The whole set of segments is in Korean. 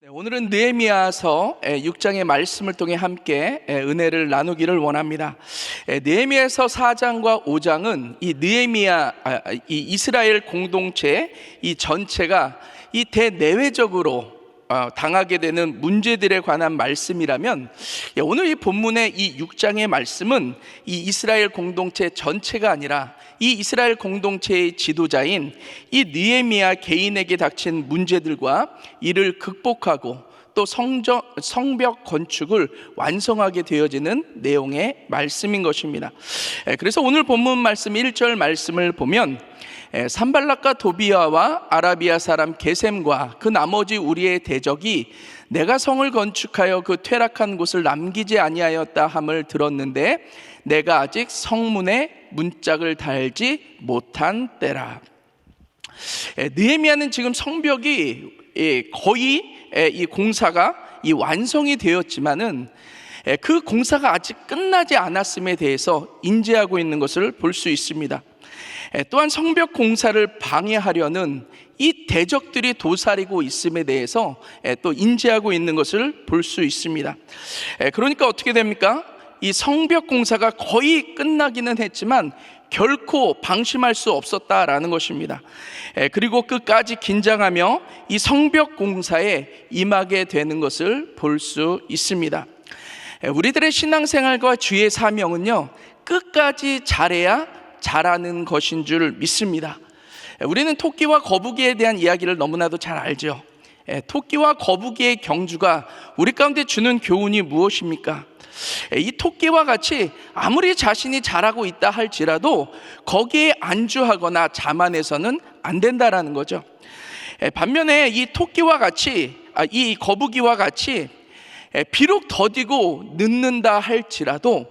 오늘은 느헤미야서 6장의 말씀을 통해 함께 은혜를 나누기를 원합니다. 느헤미야서 4장과 5장은 이 느헤미야, 이 이스라엘 공동체 이 전체가 이 대내외적으로 당하게 되는 문제들에 관한 말씀이라면, 오늘 이 본문의 이 6장의 말씀은 이 이스라엘 공동체 전체가 아니라 이 이스라엘 공동체의 지도자인 이 느헤미야 개인에게 닥친 문제들과 이를 극복하고 또 성벽 건축을 완성하게 되어지는 내용의 말씀인 것입니다. 그래서 오늘 본문 말씀 1절 말씀을 보면, 산발락과 도비아와 아라비아 사람 게셈과 그 나머지 우리의 대적이 내가 성을 건축하여 그 퇴락한 곳을 남기지 아니하였다 함을 들었는데 내가 아직 성문에 문짝을 달지 못한 때라. 느헤미야는 지금 성벽이 거의 이 공사가 완성이 되었지만은 그 공사가 아직 끝나지 않았음에 대해서 인지하고 있는 것을 볼 수 있습니다. 또한 성벽 공사를 방해하려는 이 대적들이 도사리고 있음에 대해서 또 인지하고 있는 것을 볼 수 있습니다. 그러니까 어떻게 됩니까? 이 성벽 공사가 거의 끝나기는 했지만 결코 방심할 수 없었다라는 것입니다. 그리고 끝까지 긴장하며 이 성벽 공사에 임하게 되는 것을 볼 수 있습니다. 우리들의 신앙생활과 주의 사명은요, 끝까지 잘해야 잘하는 것인 줄 믿습니다. 우리는 토끼와 거북이에 대한 이야기를 너무나도 잘 알죠. 토끼와 거북이의 경주가 우리 가운데 주는 교훈이 무엇입니까? 이 토끼와 같이 아무리 자신이 잘하고 있다 할지라도 거기에 안주하거나 자만해서는 안 된다라는 거죠. 반면에 이 토끼와 같이, 이 거북이와 같이 비록 더디고 늦는다 할지라도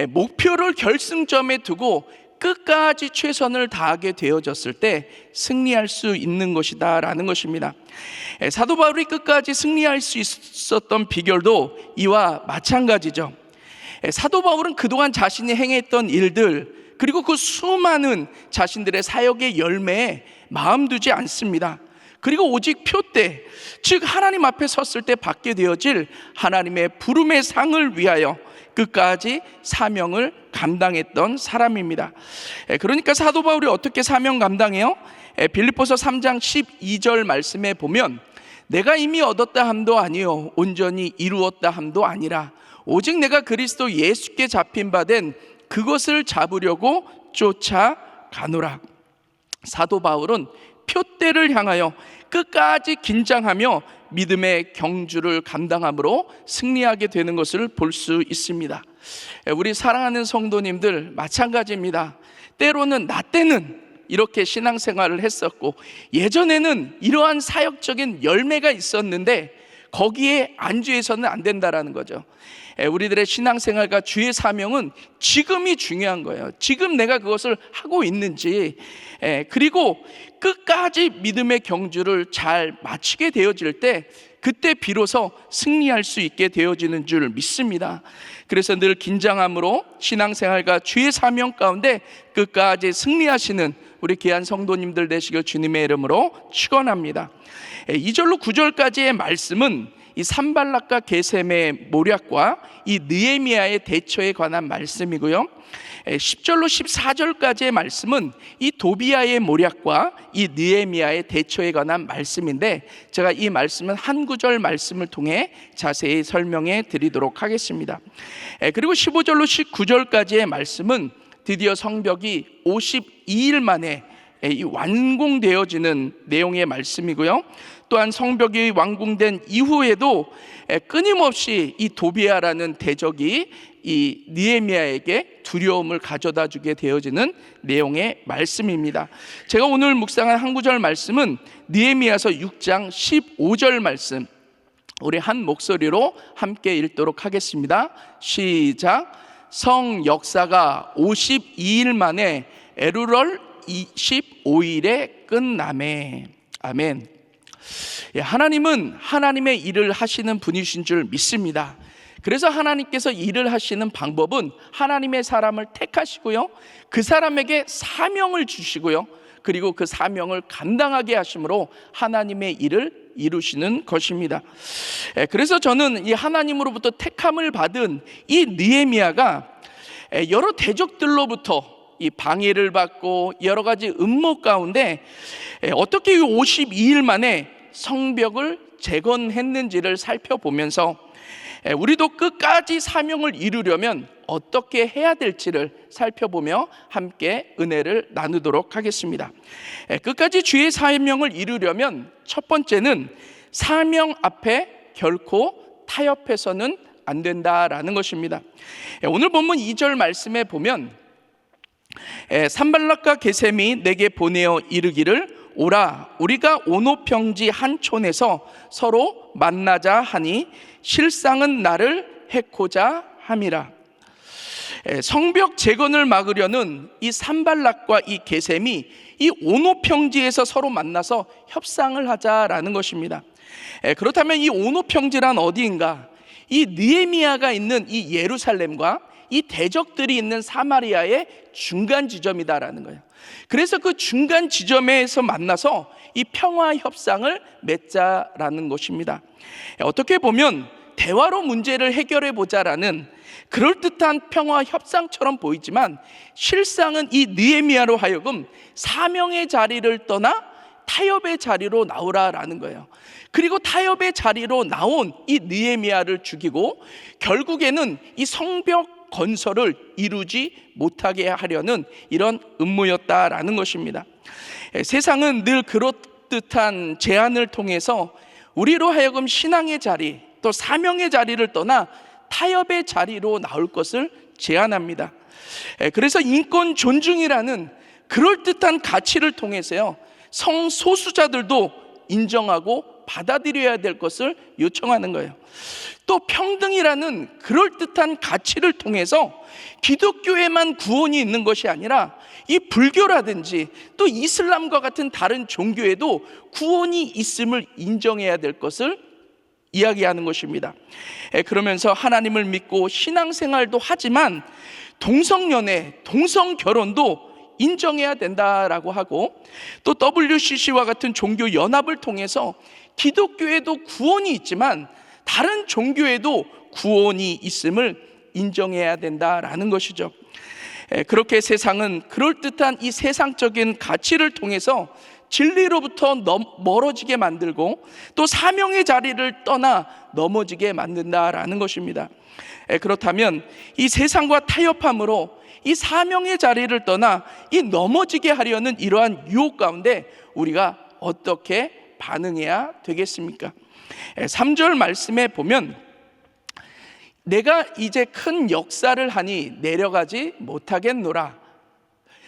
목표를 결승점에 두고 끝까지 최선을 다하게 되어졌을 때 승리할 수 있는 것이다 라는 것입니다. 사도 바울이 끝까지 승리할 수 있었던 비결도 이와 마찬가지죠. 사도 바울은 그동안 자신이 행했던 일들, 그리고 그 수많은 자신들의 사역의 열매에 마음 두지 않습니다. 그리고 오직 표대, 즉 하나님 앞에 섰을 때 받게 되어질 하나님의 부름의 상을 위하여 끝까지 사명을 감당했던 사람입니다. 그러니까 사도 바울이 어떻게 사명 감당해요? 빌립보서 3장 12절 말씀에 보면, 내가 이미 얻었다 함도 아니요 온전히 이루었다 함도 아니라 오직 내가 그리스도 예수께 잡힌 바 된 그것을 잡으려고 쫓아가노라. 사도 바울은 표대를 향하여 끝까지 긴장하며 믿음의 경주를 감당함으로 승리하게 되는 것을 볼 수 있습니다. 우리 사랑하는 성도님들 마찬가지입니다. 때로는 나 때는 이렇게 신앙생활을 했었고 예전에는 이러한 사역적인 열매가 있었는데 거기에 안주해서는 안 된다라는 거죠. 우리들의 신앙생활과 주의 사명은 지금이 중요한 거예요. 지금 내가 그것을 하고 있는지, 그리고 끝까지 믿음의 경주를 잘 마치게 되어질 때 그때 비로소 승리할 수 있게 되어지는 줄 믿습니다. 그래서 늘 긴장함으로 신앙생활과 주의 사명 가운데 끝까지 승리하시는 우리 귀한 성도님들 되시길 주님의 이름으로 축원합니다. 2절로 9절까지의 말씀은 이 산발락과 게셈의 모략과 이 느헤미야의 대처에 관한 말씀이고요, 10절로 14절까지의 말씀은 이 도비아의 모략과 이 느헤미야의 대처에 관한 말씀인데, 제가 이 말씀은 한 구절 말씀을 통해 자세히 설명해 드리도록 하겠습니다. 그리고 15절로 19절까지의 말씀은 드디어 성벽이 52일 만에 완공되어지는 내용의 말씀이고요, 또한 성벽이 완공된 이후에도 끊임없이 이 도비아라는 대적이 이 느헤미야에게 두려움을 가져다 주게 되어지는 내용의 말씀입니다. 제가 오늘 묵상한 한 구절 말씀은 느헤미야서 6장 15절 말씀, 우리 한 목소리로 함께 읽도록 하겠습니다. 시작. 성 역사가 52일 만에 에루럴 25일에 끝나매. 아멘. 하나님은 하나님의 일을 하시는 분이신 줄 믿습니다. 그래서 하나님께서 일을 하시는 방법은 하나님의 사람을 택하시고요, 그 사람에게 사명을 주시고요, 그리고 그 사명을 감당하게 하심으로 하나님의 일을 이루시는 것입니다. 그래서 저는 이 하나님으로부터 택함을 받은 이 느헤미야가 여러 대적들로부터 이 방해를 받고 여러 가지 음모 가운데 어떻게 52일 만에 성벽을 재건했는지를 살펴보면서 우리도 끝까지 사명을 이루려면 어떻게 해야 될지를 살펴보며 함께 은혜를 나누도록 하겠습니다. 끝까지 주의 사명을 이루려면 첫 번째는 사명 앞에 결코 타협해서는 안 된다라는 것입니다. 오늘 본문 2절 말씀에 보면 산발락과 게셈이 내게 보내어 이르기를 오라 우리가 오노평지 한 촌에서 서로 만나자 하니 실상은 나를 해코자 함이라. 성벽 재건을 막으려는 이 산발락과 이 게셈이 이 오노평지에서 서로 만나서 협상을 하자라는 것입니다. 그렇다면 이 오노평지란 어디인가? 이 느헤미야가 있는 이 예루살렘과 이 대적들이 있는 사마리아의 중간 지점이다라는 거예요. 그래서 그 중간 지점에서 만나서 이 평화 협상을 맺자라는 것입니다. 어떻게 보면 대화로 문제를 해결해 보자라는 그럴듯한 평화 협상처럼 보이지만 실상은 이 느헤미야로 하여금 사명의 자리를 떠나 타협의 자리로 나오라라는 거예요. 그리고 타협의 자리로 나온 이 느헤미야를 죽이고 결국에는 이 성벽 건설을 이루지 못하게 하려는 이런 음모였다라는 것입니다. 세상은 늘 그럴듯한 제안을 통해서 우리로 하여금 신앙의 자리 또 사명의 자리를 떠나 타협의 자리로 나올 것을 제안합니다. 그래서 인권 존중이라는 그럴듯한 가치를 통해서요 성소수자들도 인정하고 받아들여야 될 것을 요청하는 거예요. 또 평등이라는 그럴듯한 가치를 통해서 기독교에만 구원이 있는 것이 아니라 이 불교라든지 또 이슬람과 같은 다른 종교에도 구원이 있음을 인정해야 될 것을 이야기하는 것입니다. 그러면서 하나님을 믿고 신앙생활도 하지만 동성연애, 동성결혼도 인정해야 된다라고 하고 또 WCC와 같은 종교 연합을 통해서 기독교에도 구원이 있지만 다른 종교에도 구원이 있음을 인정해야 된다라는 것이죠. 그렇게 세상은 그럴듯한 이 세상적인 가치를 통해서 진리로부터 멀어지게 만들고 또 사명의 자리를 떠나 넘어지게 만든다라는 것입니다. 그렇다면 이 세상과 타협함으로 이 사명의 자리를 떠나 이 넘어지게 하려는 이러한 유혹 가운데 우리가 어떻게 반응해야 되겠습니까? 3절 말씀에 보면 내가 이제 큰 역사를 하니 내려가지 못하겠노라.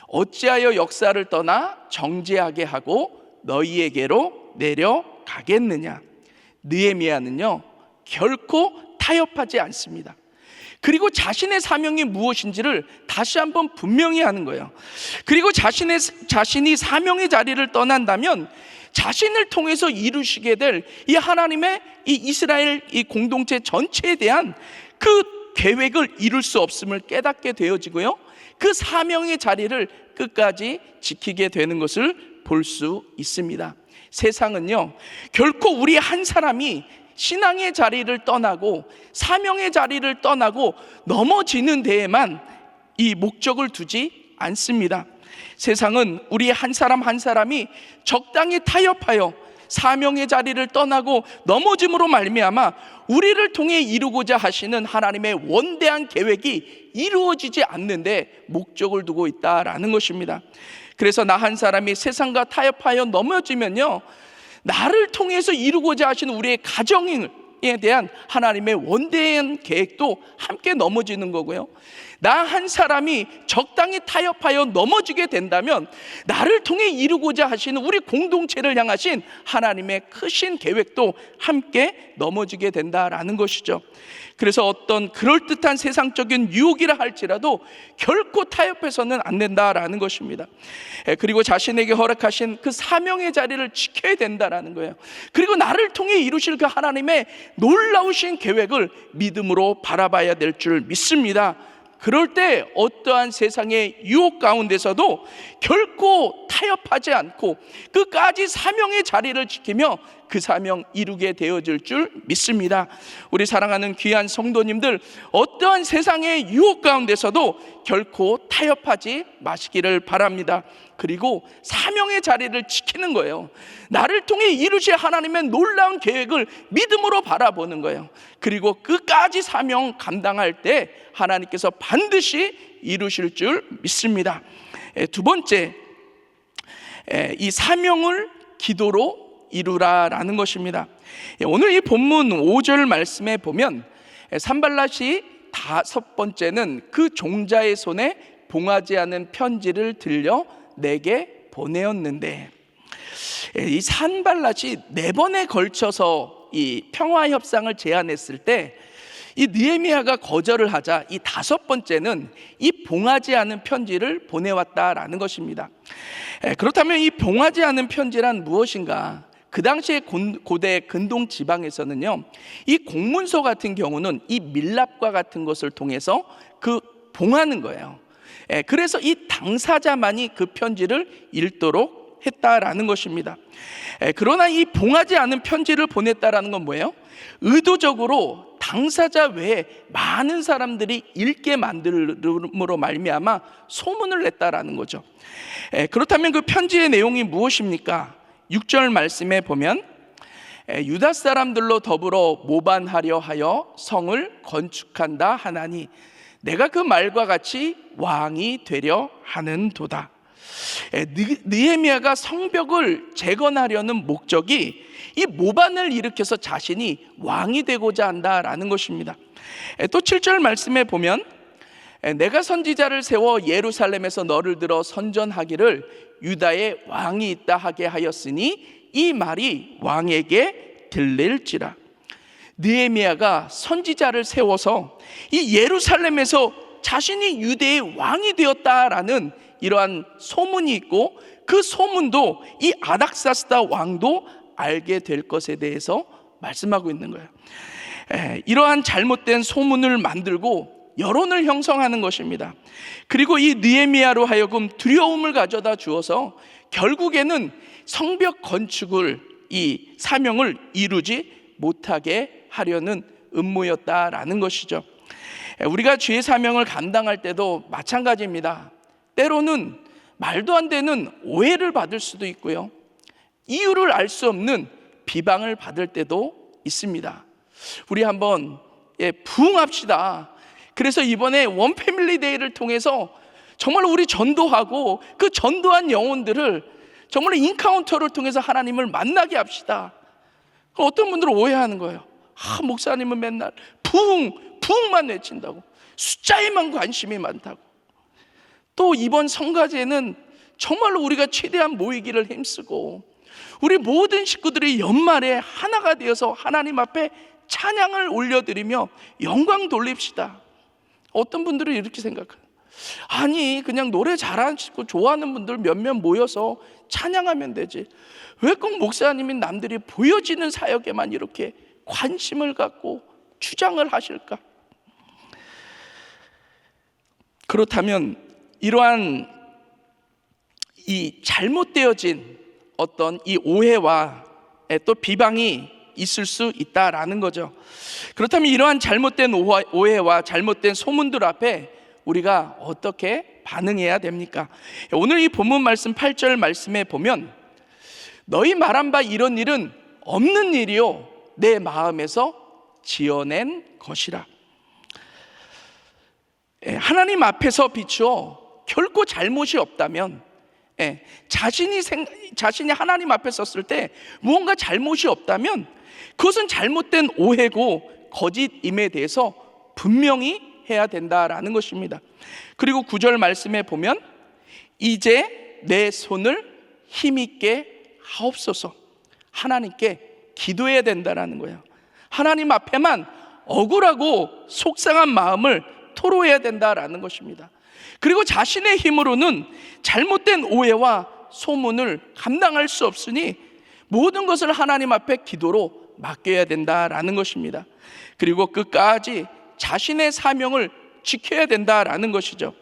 어찌하여 역사를 떠나 정죄하게 하고 너희에게로 내려가겠느냐. 느헤미야는요 결코 타협하지 않습니다. 그리고 자신의 사명이 무엇인지를 다시 한번 분명히 하는 거예요. 그리고 자신이 사명의 자리를 떠난다면 자신을 통해서 이루시게 될 이 하나님의 이 이스라엘 이 공동체 전체에 대한 그 계획을 이룰 수 없음을 깨닫게 되어지고요 그 사명의 자리를 끝까지 지키게 되는 것을 볼 수 있습니다. 세상은요 결코 우리 한 사람이 신앙의 자리를 떠나고 사명의 자리를 떠나고 넘어지는 데에만 이 목적을 두지 않습니다. 세상은 우리 한 사람 한 사람이 적당히 타협하여 사명의 자리를 떠나고 넘어짐으로 말미암아 우리를 통해 이루고자 하시는 하나님의 원대한 계획이 이루어지지 않는데 목적을 두고 있다라는 것입니다. 그래서 나 한 사람이 세상과 타협하여 넘어지면요 나를 통해서 이루고자 하시는 우리의 가정에 대한 하나님의 원대한 계획도 함께 넘어지는 거고요 나 한 사람이 적당히 타협하여 넘어지게 된다면 나를 통해 이루고자 하시는 우리 공동체를 향하신 하나님의 크신 계획도 함께 넘어지게 된다라는 것이죠. 그래서 어떤 그럴듯한 세상적인 유혹이라 할지라도 결코 타협해서는 안 된다라는 것입니다. 그리고 자신에게 허락하신 그 사명의 자리를 지켜야 된다라는 거예요. 그리고 나를 통해 이루실 그 하나님의 놀라우신 계획을 믿음으로 바라봐야 될 줄 믿습니다. 그럴 때 어떠한 세상의 유혹 가운데서도 결코 타협하지 않고 끝까지 사명의 자리를 지키며 그 사명 이루게 되어질 줄 믿습니다. 우리 사랑하는 귀한 성도님들, 어떠한 세상의 유혹 가운데서도 결코 타협하지 마시기를 바랍니다. 그리고 사명의 자리를 지키는 거예요. 나를 통해 이루실 하나님의 놀라운 계획을 믿음으로 바라보는 거예요. 그리고 끝까지 사명 감당할 때 하나님께서 반드시 이루실 줄 믿습니다. 두 번째, 이 사명을 기도로 이루라라는 것입니다. 오늘 이 본문 5절 말씀에 보면 산발랏이 다섯 번째는 그 종자의 손에 봉하지 않은 편지를 들려 내게 보내었는데, 이 산발랏이 4번에 걸쳐서 이 평화 협상을 제안했을 때 이 느헤미야가 거절을 하자 이 5번째는 이 봉하지 않은 편지를 보내왔다라는 것입니다. 그렇다면 이 봉하지 않은 편지란 무엇인가? 그 당시에 고대 근동 지방에서는요, 이 공문서 같은 경우는 이 밀랍과 같은 것을 통해서 그 봉하는 거예요. 그래서 이 당사자만이 그 편지를 읽도록 했다라는 것입니다. 그러나 이 봉하지 않은 편지를 보냈다라는 건 뭐예요? 의도적으로 당사자 외에 많은 사람들이 읽게 만들므로 말미암아 소문을 냈다라는 거죠. 그렇다면 그 편지의 내용이 무엇입니까? 6절 말씀에 보면 유다 사람들로 더불어 모반하려 하여 성을 건축한다 하나니 내가 그 말과 같이 왕이 되려 하는도다. 느헤미야가 성벽을 재건하려는 목적이 이 모반을 일으켜서 자신이 왕이 되고자 한다라는 것입니다. 또 7절 말씀에 보면 내가 선지자를 세워 예루살렘에서 너를 들어 선전하기를 유다에 왕이 있다 하게 하였으니 이 말이 왕에게 들릴지라. 느헤미야가 선지자를 세워서 이 예루살렘에서 자신이 유대의 왕이 되었다라는 이러한 소문이 있고, 그 소문도 이 아닥사스다 왕도 알게 될 것에 대해서 말씀하고 있는 거예요. 이러한 잘못된 소문을 만들고 여론을 형성하는 것입니다. 그리고 이 느헤미야로 하여금 두려움을 가져다 주어서 결국에는 성벽 건축을, 이 사명을 이루지 못하게 하려는 음모였다라는 것이죠. 우리가 주의 사명을 감당할 때도 마찬가지입니다. 때로는 말도 안 되는 오해를 받을 수도 있고요, 이유를 알 수 없는 비방을 받을 때도 있습니다. 우리 한번 부응합시다. 그래서 이번에 원패밀리 데이를 통해서 정말 우리 전도하고 그 전도한 영혼들을 정말 인카운터를 통해서 하나님을 만나게 합시다. 어떤 분들은 오해하는 거예요. 목사님은 맨날 부흥만 외친다고, 숫자에만 관심이 많다고. 또 이번 성가제는 정말로 우리가 최대한 모이기를 힘쓰고 우리 모든 식구들이 연말에 하나가 되어서 하나님 앞에 찬양을 올려드리며 영광 돌립시다. 어떤 분들은 이렇게 생각해요. 아니, 그냥 노래 잘하시고 좋아하는 분들 몇몇 모여서 찬양하면 되지, 왜 꼭 목사님이 남들이 보여지는 사역에만 이렇게 관심을 갖고 주장을 하실까? 그렇다면 이러한 이 잘못되어진 어떤 이 오해와 또 비방이 있을 수 있다라는 거죠. 그렇다면 이러한 잘못된 오해와 잘못된 소문들 앞에 우리가 어떻게 반응해야 됩니까? 오늘 이 본문 말씀 8절 말씀에 보면 너희 말한 바 이런 일은 없는 일이요 내 마음에서 지어낸 것이라. 하나님 앞에서 비추어 결코 잘못이 없다면, 자신이 하나님 앞에 섰을 때 무언가 잘못이 없다면 그것은 잘못된 오해고 거짓임에 대해서 분명히 해야 된다라는 것입니다. 그리고 9절 말씀에 보면 이제 내 손을 힘있게 하옵소서, 하나님께 기도해야 된다라는 거예요. 하나님 앞에만 억울하고 속상한 마음을 토로해야 된다라는 것입니다. 그리고 자신의 힘으로는 잘못된 오해와 소문을 감당할 수 없으니 모든 것을 하나님 앞에 기도로 맡겨야 된다라는 것입니다. 그리고 끝까지 자신의 사명을 지켜야 된다라는 것이죠.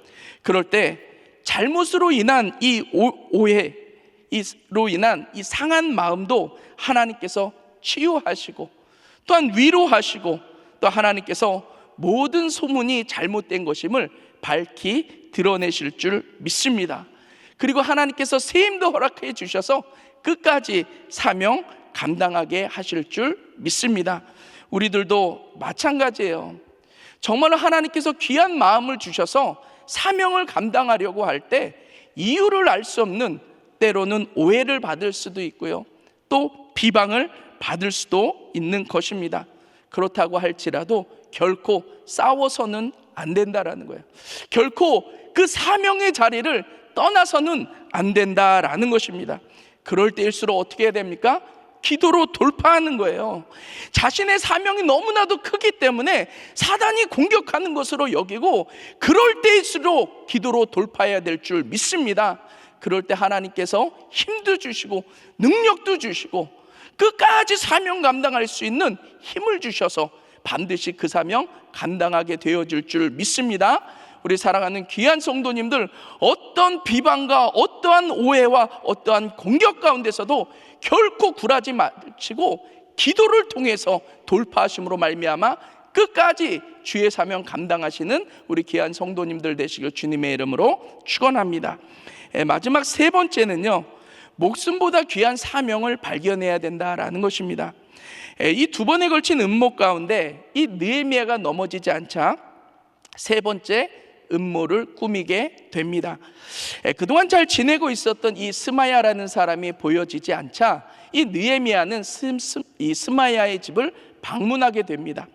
그럴 때 잘못으로 인한 이 오해로 인한 이 상한 마음도 하나님께서 치유하시고 또한 위로하시고 또 하나님께서 모든 소문이 잘못된 것임을 밝히 드러내실 줄 믿습니다. 그리고 하나님께서 세임도 허락해 주셔서 끝까지 사명 감당하게 하실 줄 믿습니다. 우리들도 마찬가지예요. 정말로 하나님께서 귀한 마음을 주셔서 사명을 감당하려고 할 때 이유를 알 수 없는, 때로는 오해를 받을 수도 있고요, 또 비방을 받을 수도 있는 것입니다. 그렇다고 할지라도 결코 싸워서는 안 된다라는 거예요. 결코 그 사명의 자리를 떠나서는 안 된다라는 것입니다. 그럴 때일수록 어떻게 해야 됩니까? 기도로 돌파하는 거예요. 자신의 사명이 너무나도 크기 때문에 사단이 공격하는 것으로 여기고, 그럴 때일수록 기도로 돌파해야 될 줄 믿습니다. 그럴 때 하나님께서 힘도 주시고 능력도 주시고 끝까지 사명 감당할 수 있는 힘을 주셔서 반드시 그 사명 감당하게 되어질 줄 믿습니다. 우리 사랑하는 귀한 성도님들, 어떤 비방과 어떠한 오해와 어떠한 공격 가운데서도 결코 굴하지 마시고 기도를 통해서 돌파하심으로 말미암아 끝까지 주의 사명 감당하시는 우리 귀한 성도님들 되시길 주님의 이름으로 축원합니다. 마지막 세 번째는요, 목숨보다 귀한 사명을 발견해야 된다라는 것입니다. 이 두 번에 걸친 음모 가운데 이 느헤미야가 넘어지지 않자 세 번째 음모를 꾸미게 됩니다. 그동안 잘 지내고 있었던 이 스마야라는 사람이 보여지지 않자 이 느헤미야는 이 스마야의 집을 방문하게 됩니다.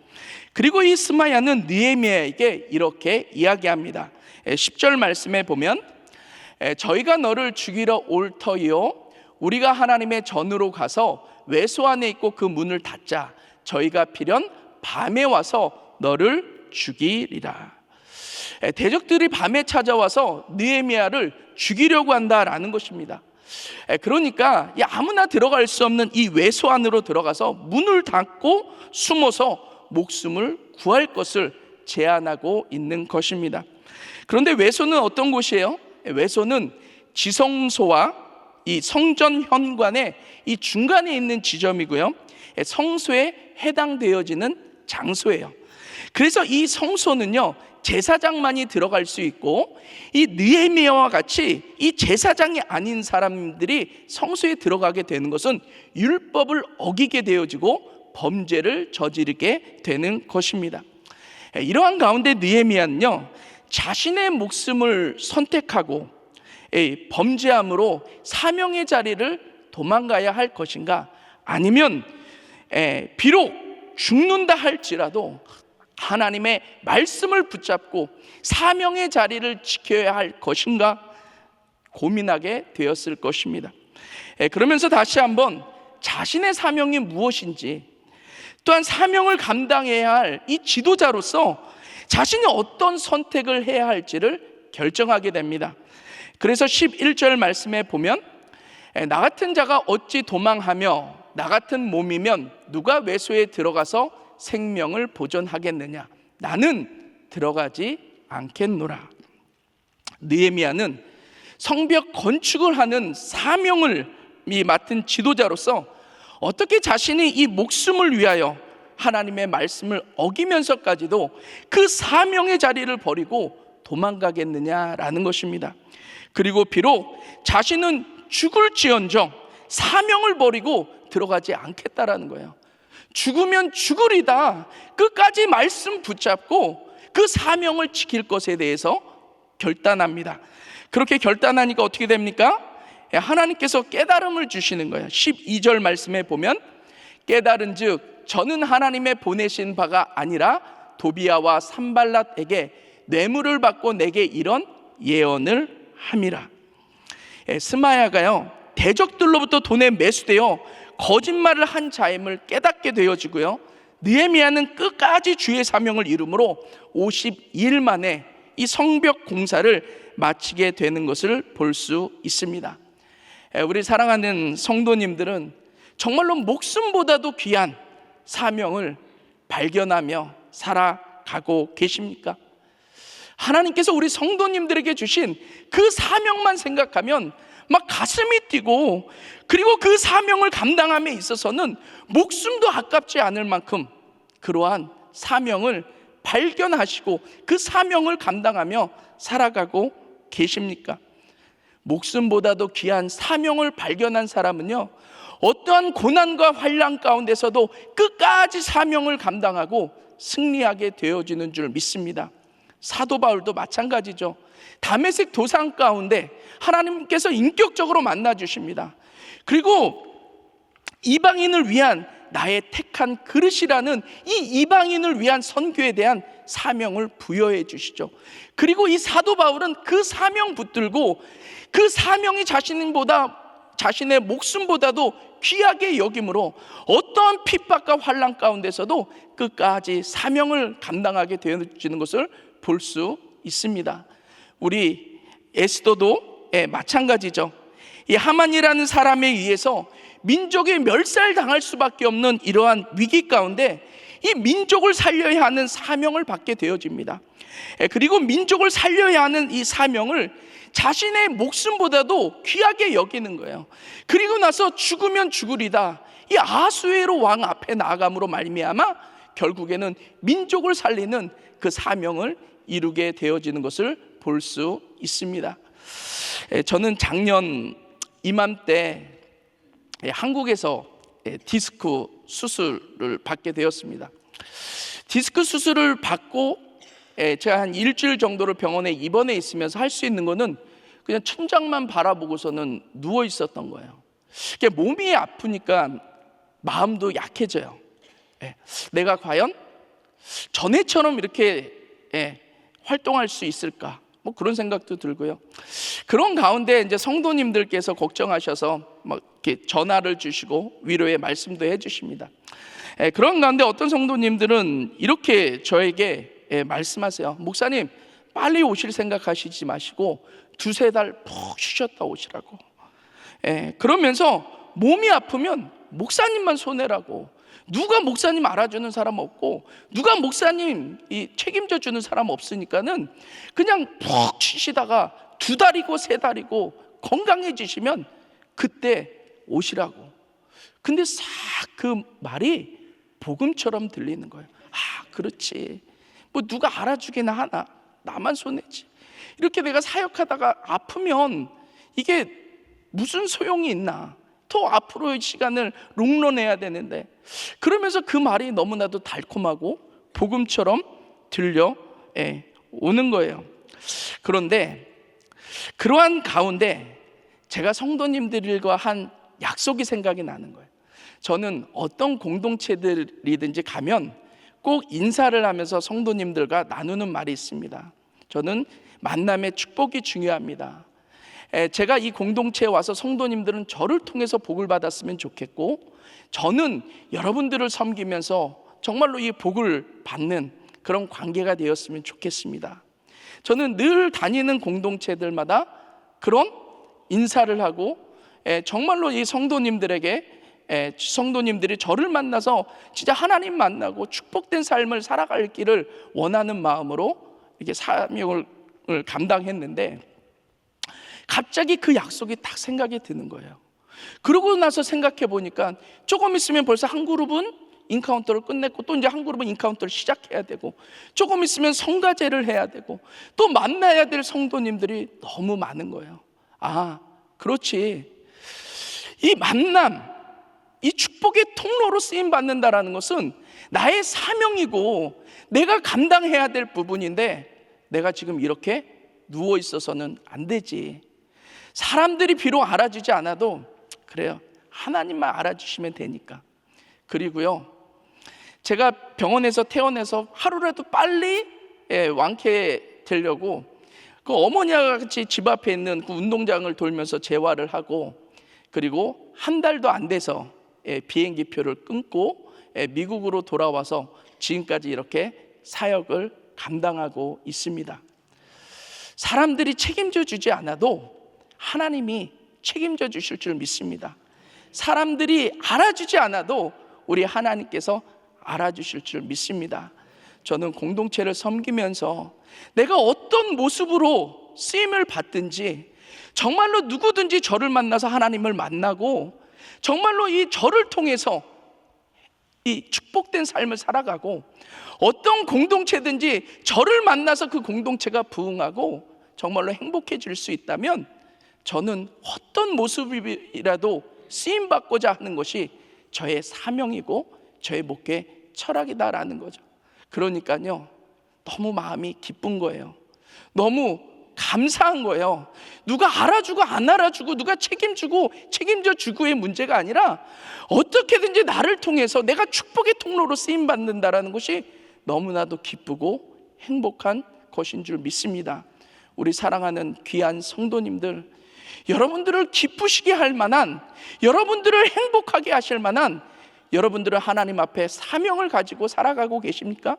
그리고 이 스마야는 느헤미야에게 이렇게 이야기합니다. 10절 말씀에 보면, 저희가 너를 죽이러 올 터이요, 우리가 하나님의 전으로 가서 외소 안에 있고 그 문을 닫자. 저희가 필연 밤에 와서 너를 죽이리라. 대적들이 밤에 찾아와서 느헤미야를 죽이려고 한다라는 것입니다. 그러니까 아무나 들어갈 수 없는 이 외소 안으로 들어가서 문을 닫고 숨어서 목숨을 구할 것을 제안하고 있는 것입니다. 그런데 외소는 어떤 곳이에요? 외소는 지성소와 이 성전 현관의 이 중간에 있는 지점이고요, 성소에 해당되어지는 장소예요. 그래서 이 성소는요, 제사장만이 들어갈 수 있고, 이 느헤미야와 같이 이 제사장이 아닌 사람들이 성소에 들어가게 되는 것은 율법을 어기게 되어지고 범죄를 저지르게 되는 것입니다. 이러한 가운데 느헤미야는요, 자신의 목숨을 선택하고 범죄함으로 사명의 자리를 도망가야 할 것인가, 아니면 비록 죽는다 할지라도 하나님의 말씀을 붙잡고 사명의 자리를 지켜야 할 것인가 고민하게 되었을 것입니다. 그러면서 다시 한번 자신의 사명이 무엇인지, 또한 사명을 감당해야 할 이 지도자로서 자신이 어떤 선택을 해야 할지를 결정하게 됩니다. 그래서 11절 말씀에 보면, 나 같은 자가 어찌 도망하며 나 같은 몸이면 누가 외소에 들어가서 생명을 보존하겠느냐, 나는 들어가지 않겠노라. 느헤미야는 성벽 건축을 하는 사명을 맡은 지도자로서 어떻게 자신이 이 목숨을 위하여 하나님의 말씀을 어기면서까지도 그 사명의 자리를 버리고 도망가겠느냐라는 것입니다. 그리고 비록 자신은 죽을지언정 사명을 버리고 들어가지 않겠다라는 거예요. 죽으면 죽으리다, 끝까지 말씀 붙잡고 그 사명을 지킬 것에 대해서 결단합니다. 그렇게 결단하니까 어떻게 됩니까? 하나님께서 깨달음을 주시는 거예요. 12절 말씀에 보면, 깨달은즉 저는 하나님의 보내신 바가 아니라 도비야와 산발랏에게 뇌물을 받고 내게 이런 예언을 함이라. 스마야가요, 대적들로부터 돈에 매수되어 거짓말을 한 자임을 깨닫게 되어지고요, 느헤미야는 끝까지 주의 사명을 이루므로 52일 만에 이 성벽 공사를 마치게 되는 것을 볼 수 있습니다. 우리 사랑하는 성도님들은 정말로 목숨보다도 귀한 사명을 발견하며 살아가고 계십니까? 하나님께서 우리 성도님들에게 주신 그 사명만 생각하면 막 가슴이 뛰고, 그리고 그 사명을 감당함에 있어서는 목숨도 아깝지 않을 만큼 그러한 사명을 발견하시고 그 사명을 감당하며 살아가고 계십니까? 목숨보다도 귀한 사명을 발견한 사람은요, 어떠한 고난과 환난 가운데서도 끝까지 사명을 감당하고 승리하게 되어지는 줄 믿습니다. 사도 바울도 마찬가지죠. 다메섹 도상 가운데 하나님께서 인격적으로 만나 주십니다. 그리고 이방인을 위한 나의 택한 그릇이라는 이 이방인을 위한 선교에 대한 사명을 부여해 주시죠. 그리고 이 사도 바울은 그 사명 붙들고 그 사명이 자신의 목숨보다도 귀하게 여김으로 어떠한 핍박과 환난 가운데서도 끝까지 사명을 감당하게 되어지는 것을 볼 수 있습니다. 우리 에스더도 마찬가지죠. 이 하만이라는 사람에 의해서 민족이 멸살당할 수밖에 없는 이러한 위기 가운데 이 민족을 살려야 하는 사명을 받게 되어집니다. 그리고 민족을 살려야 하는 이 사명을 자신의 목숨보다도 귀하게 여기는 거예요. 그리고 나서 죽으면 죽으리다, 이 아수에로 왕 앞에 나아감으로 말미암아 결국에는 민족을 살리는 그 사명을 이루게 되어지는 것을 볼 수 있습니다. 저는 작년 이맘때 한국에서 디스크 수술을 받게 되었습니다. 디스크 수술을 받고 제가 한 일주일 정도를 병원에 입원해 있으면서 할 수 있는 거는 그냥 천장만 바라보고서는 누워 있었던 거예요. 몸이 아프니까 마음도 약해져요. 내가 과연 전에처럼 이렇게 활동할 수 있을까? 뭐 그런 생각도 들고요. 그런 가운데 이제 성도님들께서 걱정하셔서 막 이렇게 전화를 주시고 위로의 말씀도 해주십니다. 그런 가운데 어떤 성도님들은 이렇게 저에게 말씀하세요. 목사님, 빨리 오실 생각하시지 마시고 두세 달 푹 쉬셨다 오시라고. 그러면서 몸이 아프면 목사님만 손해라고, 누가 목사님 알아주는 사람 없고 누가 목사님 책임져 주는 사람 없으니까는 그냥 푹 쉬시다가 두 달이고 세 달이고 건강해지시면 그때 오시라고. 근데 싹 그 말이 복음처럼 들리는 거예요. 아, 그렇지, 뭐 누가 알아주기나 하나, 나만 손해지. 이렇게 내가 사역하다가 아프면 이게 무슨 소용이 있나, 더 앞으로의 시간을 롱런해야 되는데. 그러면서 그 말이 너무나도 달콤하고 복음처럼 들려 오는 거예요. 그런데 그러한 가운데 제가 성도님들과 한 약속이 생각이 나는 거예요. 저는 어떤 공동체들이든지 가면 꼭 인사를 하면서 성도님들과 나누는 말이 있습니다. 저는 만남의 축복이 중요합니다. 제가 이 공동체에 와서 성도님들은 저를 통해서 복을 받았으면 좋겠고, 저는 여러분들을 섬기면서 정말로 이 복을 받는 그런 관계가 되었으면 좋겠습니다. 저는 늘 다니는 공동체들마다 그런 인사를 하고 정말로 이 성도님들에게 성도님들이 저를 만나서 진짜 하나님 만나고 축복된 삶을 살아갈 길을 원하는 마음으로 이렇게 사명을 감당했는데, 갑자기 그 약속이 딱 생각이 드는 거예요. 그러고 나서 생각해 보니까 조금 있으면 벌써 한 그룹은 인카운터를 끝냈고 또 이제 한 그룹은 인카운터를 시작해야 되고, 조금 있으면 성가제를 해야 되고, 또 만나야 될 성도님들이 너무 많은 거예요. 아, 그렇지, 이 만남, 이 축복의 통로로 쓰임 받는다라는 것은 나의 사명이고 내가 감당해야 될 부분인데, 내가 지금 이렇게 누워 있어서는 안 되지. 사람들이 비록 알아주지 않아도 그래요, 하나님만 알아주시면 되니까. 그리고요, 제가 병원에서 퇴원해서 하루라도 빨리 완쾌되려고 그 어머니와 같이 집 앞에 있는 그 운동장을 돌면서 재활을 하고, 그리고 한 달도 안 돼서 비행기표를 끊고 미국으로 돌아와서 지금까지 이렇게 사역을 감당하고 있습니다. 사람들이 책임져 주지 않아도 하나님이 책임져 주실 줄 믿습니다. 사람들이 알아주지 않아도 우리 하나님께서 알아주실 줄 믿습니다. 저는 공동체를 섬기면서 내가 어떤 모습으로 쓰임을 받든지 정말로 누구든지 저를 만나서 하나님을 만나고 정말로 이 저를 통해서 이 축복된 삶을 살아가고 어떤 공동체든지 저를 만나서 그 공동체가 부흥하고 정말로 행복해질 수 있다면 저는 어떤 모습이라도 쓰임받고자 하는 것이 저의 사명이고 저의 목회 철학이다라는 거죠. 그러니까요, 너무 마음이 기쁜 거예요. 너무 감사한 거예요. 누가 알아주고 안 알아주고 누가 책임주고 책임져 주고의 문제가 아니라 어떻게든지 나를 통해서 내가 축복의 통로로 쓰임받는다라는 것이 너무나도 기쁘고 행복한 것인 줄 믿습니다. 우리 사랑하는 귀한 성도님들, 여러분들을 기쁘시게 할 만한, 여러분들을 행복하게 하실 만한 여러분들은 하나님 앞에 사명을 가지고 살아가고 계십니까?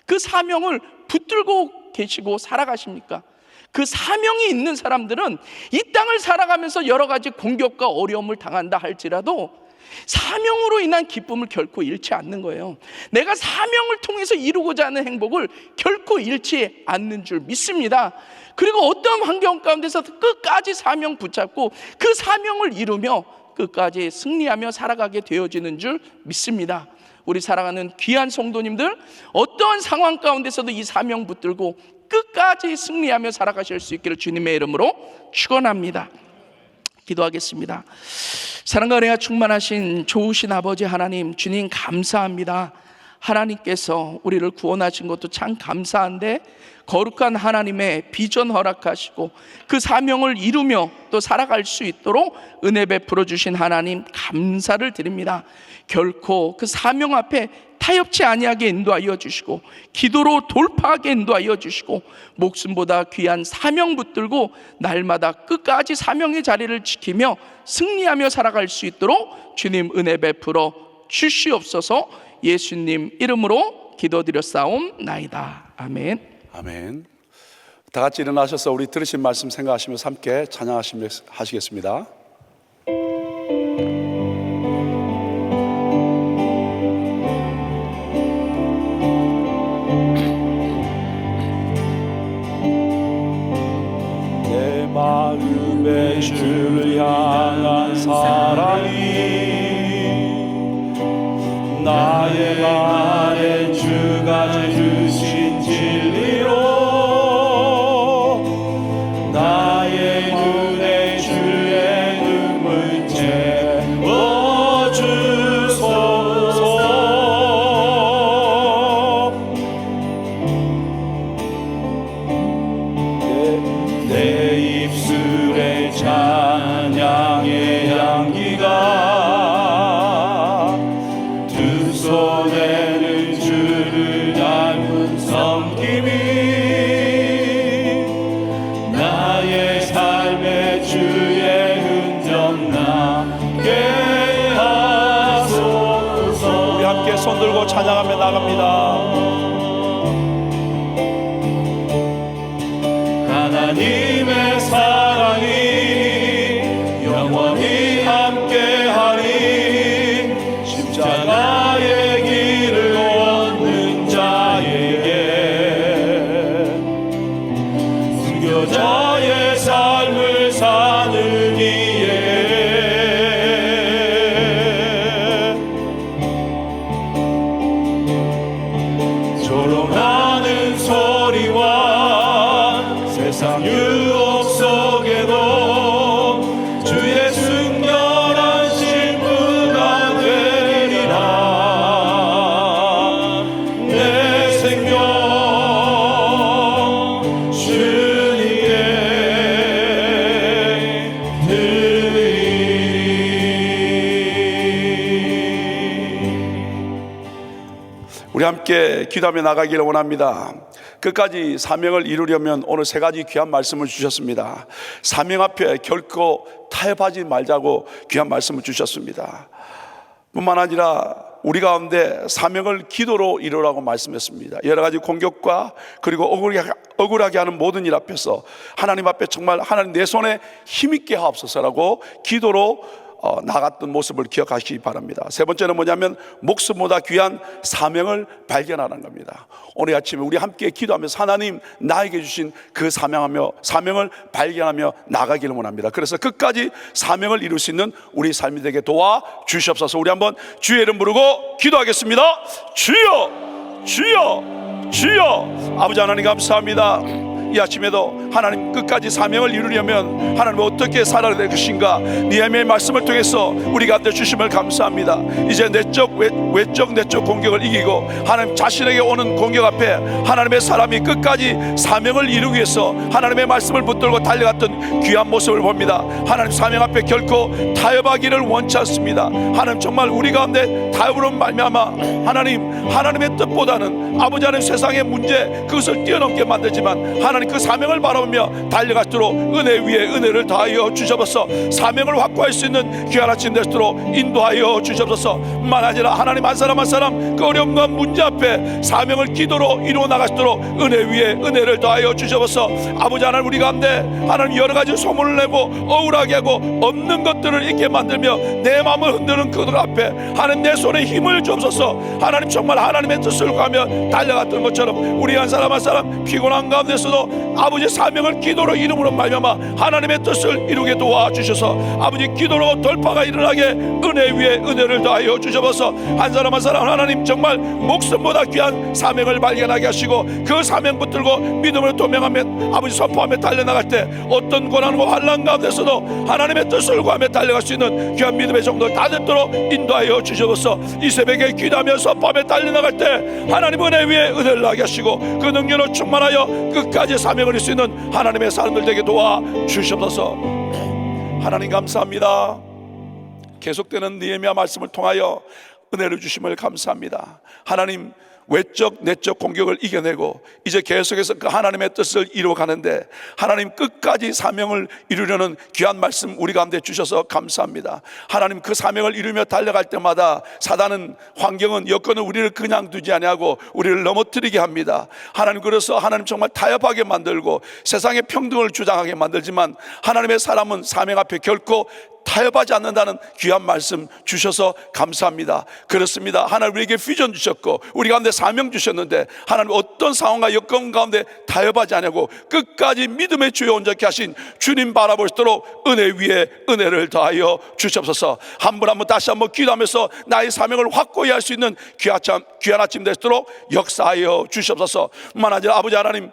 그 사명을 붙들고 계시고 살아가십니까? 그 사명이 있는 사람들은 이 땅을 살아가면서 여러 가지 공격과 어려움을 당한다 할지라도 사명으로 인한 기쁨을 결코 잃지 않는 거예요. 내가 사명을 통해서 이루고자 하는 행복을 결코 잃지 않는 줄 믿습니다. 그리고 어떤 환경 가운데서 끝까지 사명 붙잡고 그 사명을 이루며 끝까지 승리하며 살아가게 되어지는 줄 믿습니다. 우리 사랑하는 귀한 성도님들, 어떠한 상황 가운데서도 이 사명 붙들고 끝까지 승리하며 살아가실 수 있기를 주님의 이름으로 축원합니다. 기도하겠습니다. 사랑과 은혜가 충만하신 좋으신 아버지 하나님, 주님 감사합니다. 하나님께서 우리를 구원하신 것도 참 감사한데 거룩한 하나님의 비전 허락하시고 그 사명을 이루며 또 살아갈 수 있도록 은혜 베풀어 주신 하나님 감사를 드립니다. 결코 그 사명 앞에 타협치 아니하게 인도하여 주시고 기도로 돌파하게 인도하여 주시고 목숨보다 귀한 사명 붙들고 날마다 끝까지 사명의 자리를 지키며 승리하며 살아갈 수 있도록 주님 은혜 베풀어 주시옵소서. 예수님 이름으로 기도드렸사옵나이다. 아멘. 아멘. 다 같이 일어나셔서 우리 들으신 말씀 생각하시면서 함께 찬양하시겠습니다. 내 마음에 주를 향한 사랑이 나의 안에 주가 주신 진리로 나의 눈에 주의 눈물 채워주소서. 내 입술에 찬양의 향기가 손에는 주를 닮은 섬김이 나의 삶의 주의 흔적 나게 하소서. 우리 함께 손 들고 찬양하며 나갑니다. 하나님의 사랑이 영원히 함께하리. 십자가의 길을 걷는 자에게 순교자의 삶을 사는 이에 조롱하는 소리와 세상 유혹 속에도 주의 순결한 신부가 되리라. 내 생명 주님께 드리리. 우리 함께 기도하며 나가기를 원합니다. 끝까지 사명을 이루려면 오늘 세 가지 귀한 말씀을 주셨습니다. 사명 앞에 결코 타협하지 말자고 귀한 말씀을 주셨습니다. 뿐만 아니라 우리 가운데 사명을 기도로 이루라고 말씀했습니다. 여러 가지 공격과 그리고 억울하게 하는 모든 일 앞에서 하나님 앞에 정말 하나님 내 손에 힘있게 하옵소서라고 기도로 나갔던 모습을 기억하시기 바랍니다. 세 번째는 뭐냐면 목숨보다 귀한 사명을 발견하는 겁니다. 오늘 아침에 우리 함께 기도하면서 하나님 나에게 주신 그 사명을 발견하며 나가기를 원합니다. 그래서 끝까지 사명을 이룰 수 있는 우리 삶이 되게 도와주시옵소서. 우리 한번 주의 이름 부르고 기도하겠습니다. 주여, 주여, 주여. 아버지 하나님 감사합니다. 이 아침에도 하나님 끝까지 사명을 이루려면 하나님 어떻게 살아야 될 것인가, 니에미아의 말씀을 통해서 우리 가운데 주심을 감사합니다. 이제 외적 공격을 이기고 하나님 자신에게 오는 공격 앞에 하나님의 사람이 끝까지 사명을 이루기 위해서 하나님의 말씀을 붙들고 달려갔던 귀한 모습을 봅니다. 하나님 사명 앞에 결코 타협하기를 원치 않습니다. 하나님 정말 우리 가운데 타협으로 말미암아 하나님의 뜻보다는 아버지 하나님 세상의 문제 그것을 뛰어넘게 만들지만 하나님 그 사명을 바라보며 달려갈수록 은혜 위에 은혜를 더하여 주셔서 사명을 확고할 수 있는 귀한 아침 되도록 인도하여 주셔서 만 아니라 하나님 한 사람 한 사람 그 어려움과 문제 앞에 사명을 기도로 이루어 나가시도록 은혜 위에 은혜를 더하여 주셔서 아버지 하나님 우리 가운데 하나님 여러 가지 소문을 내고 억울하게 하고 없는 것들을 잊게 만들며 내 마음을 흔드는 그들 앞에 하나님 내 손에 힘을 주옵소서. 하나님 정말 하나님의 뜻을 구하며 달려갔던 것처럼 우리 한 사람 한 사람 피곤한 가운데서도 아버지 사명을 기도로 이름으로 말미암아 하나님의 뜻을 이루게 도와주셔서 아버지 기도로 돌파가 일어나게 은혜 위에 은혜를 더하여 주셔서 한 사람 한 사람 하나님 정말 목숨보다 귀한 사명을 발견하게 하시고 그 사명 붙들고 믿음으로 도명하며 아버지 선포하며 달려나갈 때 어떤 고난과 환난 가운데서도 하나님의 뜻을 구하며 달려갈 수 있는 귀한 믿음의 정도를 다 듣도록 인도하여 주셔서 이 새벽에 기도하며 선포하며 달려나갈 때 하나님 은혜 위에 은혜를 나게 하시고 그 능력으로 충만하여 끝까지 사명을 이룰 수 있는 하나님의 사람들 되게 도와주셔서 하나님 감사합니다. 계속되는 니에미아 말씀을 통하여 은혜를 주심을 감사합니다. 하나님 외적 내적 공격을 이겨내고 이제 계속해서 그 하나님의 뜻을 이루어가는데 하나님 끝까지 사명을 이루려는 귀한 말씀 우리 가운데 주셔서 감사합니다. 하나님 그 사명을 이루며 달려갈 때마다 사단은 환경은 여건은 우리를 그냥 두지 아니하고 우리를 넘어뜨리게 합니다. 하나님 그래서 하나님 정말 타협하게 만들고 세상의 평등을 주장하게 만들지만 하나님의 사람은 사명 앞에 결코 타협하지 않는다는 귀한 말씀 주셔서 감사합니다. 그렇습니다. 하나님 우리에게 비전 주셨고 우리 가운데 사명 주셨는데 하나님 어떤 상황과 여건 가운데 타협하지 않고 끝까지 믿음의 주여 온전케 하신 주님 바라볼 수 있도록 은혜 위에 은혜를 더하여 주시옵소서. 한 분 한 분 다시 한번 기도하면서 나의 사명을 확고히 할 수 있는 귀한 아침 되도록 역사하여 주시옵소서. 뿐만 아니라 아버지 하나님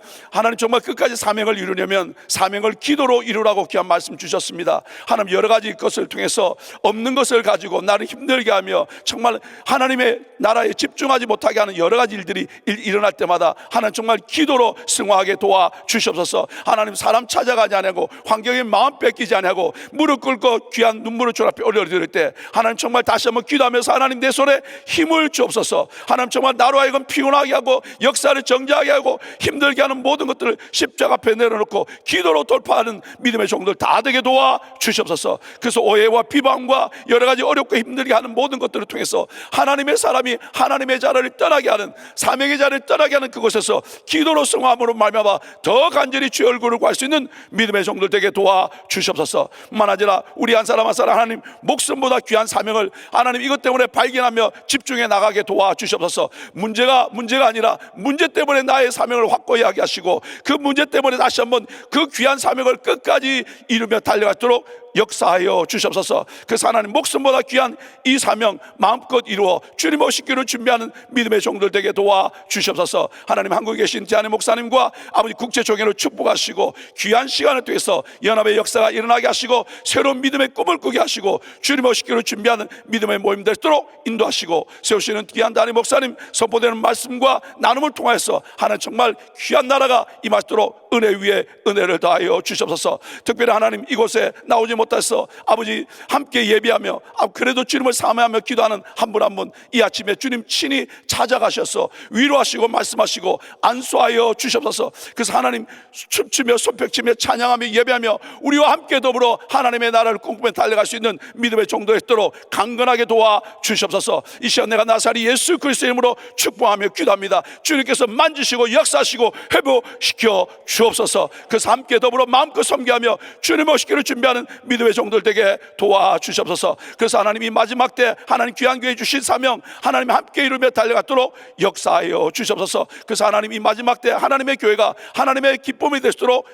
정말 끝까지 사명을 이루려면 사명을 기도로 이루라고 귀한 말씀 주셨습니다. 하나님 여러 가지 것을 통해서 없는 것을 가지고 나를 힘들게 하며 정말 하나님의 나라에 집중하지 못하게 하는 여러 가지 일들이 일어날 때마다 하나님 정말 기도로 승화하게 도와주시옵소서. 하나님 사람 찾아가지 않고 환경에 마음 뺏기지 않고 무릎 꿇고 귀한 눈물을 주 앞에 올려드릴 때 하나님 정말 다시 한번 기도하면서 하나님 내 손에 힘을 주옵소서. 하나님 정말 나로 하여금 피곤하게 하고 역사를 정지하게 하고 힘들게 하는 모든 것들을 십자가 앞에 내려놓고 기도로 돌파하는 믿음의 종들 다 되게 도와주시옵소서. 그래서 오해와 비방과 여러 가지 어렵고 힘들게 하는 모든 것들을 통해서 하나님의 사람이 하나님의 자리를 떠나게 하는 사명의 자리를 떠나게 하는 그곳에서 기도로 승화함으로 말미암아 더 간절히 주의 얼굴을 구할 수 있는 믿음의 종들 되게 도와주시옵소서. 뿐만 아니라 우리 한 사람 한 사람 하나님 목숨보다 귀한 사명을 하나님 이것 때문에 발견하며 집중해 나가게 도와주시옵소서. 문제가 아니라 문제 때문에 나의 사명을 확고히 하게 하시고 그 문제 때문에 다시 한번 그 귀한 사명을 끝까지 이루며 달려가도록 역사하여 주시옵소서. 그래서 하나님 목숨보다 귀한 이 사명 마음껏 이루어 주님 오시기를 준비하는 믿음의 종들 되게 도와주시옵소서. 하나님 한국에 계신 제안의 목사님과 아버지 국제총회를 축복하시고 귀한 시간을 통해서 연합의 역사가 일어나게 하시고 새로운 믿음의 꿈을 꾸게 하시고 주님 오시기를 준비하는 믿음의 모임 되도록 인도하시고 세우시는 귀한 담임 목사님 선포되는 말씀과 나눔을 통해서 하나님 정말 귀한 나라가 임하도록 은혜 위에 은혜를 더하여 주시옵소서. 특별히 하나님 이곳에 나오지 못해서 아버지 함께 예배하며 그래도 주님을 사모하며 기도하는 한 분 한 분 이 아침에 주님 친히 찾아가셔서 위로하시고 말씀하시고 안수하여 주시옵소서. 그래서 하나님 춤추며 손뼉치며 찬양하며 예배하며 우리와 함께 더불어 하나님의 나라를 꿈꾸며 달려갈 수 있는 믿음의 정도에 있도록 강건하게 도와주시옵소서. 이 시간 내가 나사리 예수 그리스도의 이름으로 축복하며 기도합니다. 주님께서 만지시고 역사하시고 회복시켜 주시옵소서. 주옵소서. 그래서 함께 더불어 마음껏 섬기하며 주님의 오시기를 준비하는 믿음의 종들 되게 도와주시옵소서. 그래서 하나님 이 마지막 때 하나님 귀한 교회 주신 사명 하나님 함께 이루며 달려가도록 역사하여 주시옵소서. 그래서 하나님 이 마지막 때 하나님의 교회가 하나님의 기쁨이 될 수 있도록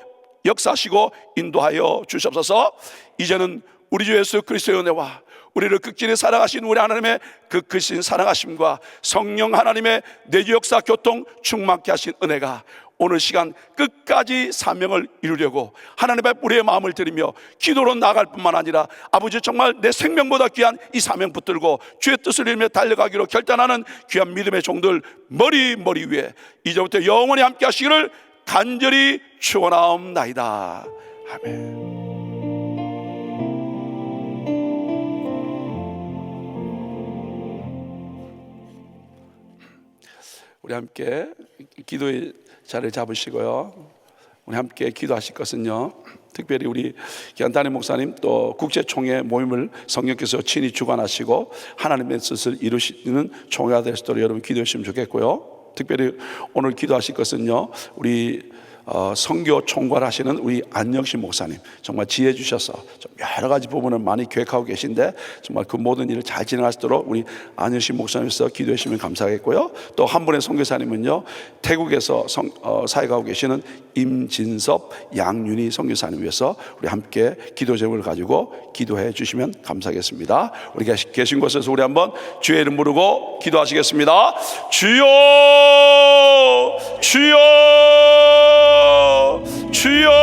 역사하시고 인도하여 주시옵소서. 이제는 우리 주 예수 그리스도의 은혜와 우리를 극진히 사랑하신 우리 하나님의 그 크신 사랑하심과 성령 하나님의 내주 역사 교통 충만케 하신 은혜가 오늘 시간 끝까지 사명을 이루려고 하나님 앞에 우리의 마음을 드리며 기도로 나아갈 뿐만 아니라 아버지 정말 내 생명보다 귀한 이 사명 붙들고 주의 뜻을 이루며 달려가기로 결단하는 귀한 믿음의 종들 머리 위에 이제부터 영원히 함께 하시기를 간절히 축원하옵나이다. 아멘. 우리 함께 기도의 자리를 잡으시고요. 우리 함께 기도하실 것은요, 특별히 우리 기한단임 목사님 또 국제총회 모임을 성령께서 친히 주관하시고 하나님의 뜻을 이루시는 총회가 될 수 있도록 여러분 기도해 주시면 좋겠고요. 특별히 오늘 기도하실 것은요, 우리 선교 총괄하시는 우리 안영신 목사님 정말 지혜 주셔서 좀 여러 가지 부분을 많이 계획하고 계신데 정말 그 모든 일을 잘 진행하시도록 우리 안영신 목사님께서 기도해 주시면 감사하겠고요. 또 한 분의 선교사님은요, 태국에서 사역하고 계시는 임진섭 양윤희 선교사님 위해서 우리 함께 기도 제목을 가지고 기도해 주시면 감사하겠습니다. 우리 계신 곳에서 우리 한번 주의 이름 부르고 기도하시겠습니다. 주여 주여 주여